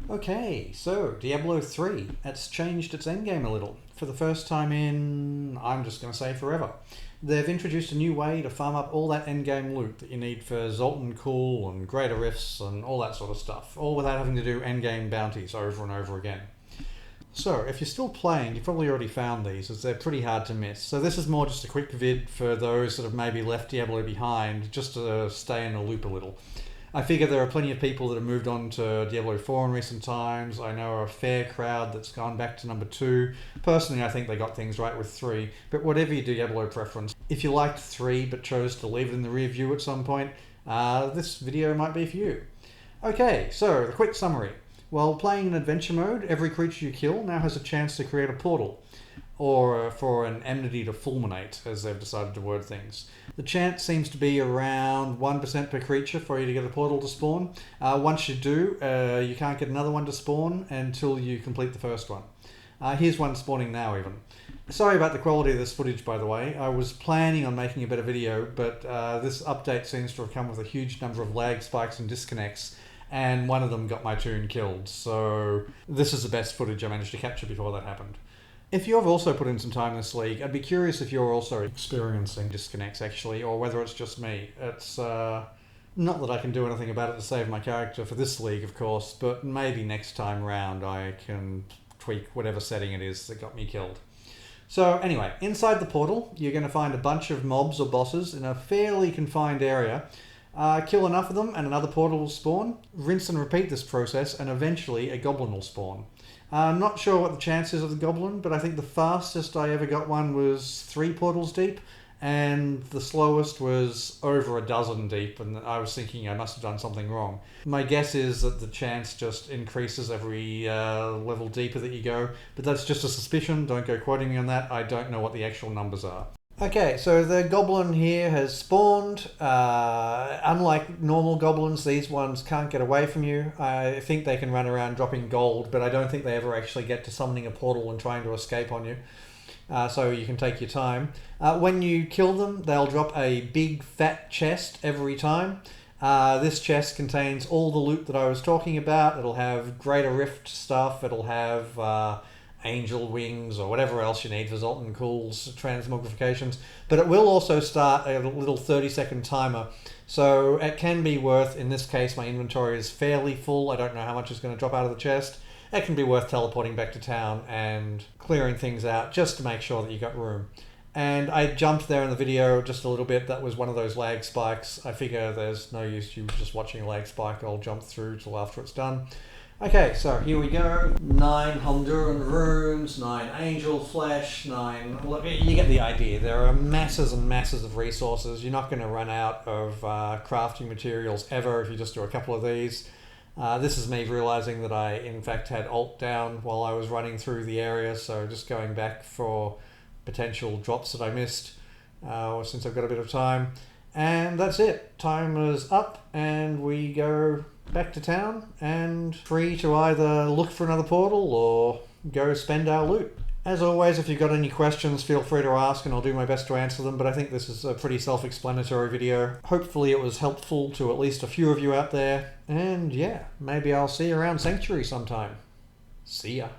Okay, so Diablo 3, it's changed its endgame a little. For the first time in, I'm just going to say forever. They've introduced a new way to farm up all that endgame loot that you need for Zoltan Cool and Greater Rifts and all that sort of stuff, all without having to do endgame bounties over and over again. So, if you're still playing, you've probably already found these, as they're pretty hard to miss. So this is more just a quick vid for those that have maybe left Diablo behind, just to stay in the loop a little. I figure there are plenty of people that have moved on to Diablo 4 in recent times. I know a fair crowd that's gone back to number 2. Personally, I think they got things right with 3. But whatever your Diablo preference, if you liked 3 but chose to leave it in the rear view at some point, this video might be for you. Okay, so the quick summary. While playing in adventure mode, every creature you kill now has a chance to create a portal, or for an enmity to fulminate, as they've decided to word things. The chance seems to be around 1% per creature for you to get a portal to spawn. Once you do, you can't get another one to spawn until you complete the first one. Here's one spawning now even. Sorry about the quality of this footage, by the way. I was planning on making a better video, but this update seems to have come with a huge number of lag spikes and disconnects, and one of them got my toon killed, so this is the best footage I managed to capture before that happened. If you've also put in some time in this league, I'd be curious if you're also experiencing disconnects actually, or whether it's just me. It's not that I can do anything about it to save my character for this league, of course, but maybe next time round I can tweak whatever setting it is that got me killed. So anyway, inside the portal, you're going to find a bunch of mobs or bosses in a fairly confined area. Kill enough of them and another portal will spawn. Rinse and repeat this process and eventually a goblin will spawn. I'm not sure what the chance is of the goblin, but I think the fastest I ever got one was 3 portals deep, and the slowest was over a dozen deep, and I was thinking I must have done something wrong. My guess is that the chance just increases every level deeper that you go, but that's just a suspicion. Don't go quoting me on that. I don't know what the actual numbers are. Okay, so the goblin here has spawned. Unlike normal goblins, these ones can't get away from you. I think they can run around dropping gold, but I don't think they ever actually get to summoning a portal and trying to escape on you. So you can take your time. When you kill them, they'll drop a big fat chest every time. This chest contains all the loot that I was talking about. It'll have Greater Rift stuff. It'll have angel wings or whatever else you need for Zoltan Cool's transmogrifications, but it will also start a little 30-second timer, so it can be worth, in this case my inventory is fairly full, I don't know how much is going to drop out of the chest, it can be worth teleporting back to town and clearing things out just to make sure that you got room. And I jumped there in the video just a little bit. That was one of those lag spikes. I figure there's no use you just watching a lag spike. I'll jump through till after it's done. Okay, so here we go. 9 Honduran runes, 9 angel flesh, 9... You get the idea. There are masses and masses of resources. You're not going to run out of crafting materials ever if you just do a couple of these. This is me realizing that I, in fact, had Alt down while I was running through the area, so just going back for potential drops that I missed since I've got a bit of time. And that's it. Time is up, and we go back to town and free to either look for another portal or go spend our loot. As always, if you've got any questions, feel free to ask and I'll do my best to answer them, but I think this is a pretty self-explanatory video. Hopefully it was helpful to at least a few of you out there, and yeah, maybe I'll see you around Sanctuary sometime. See ya.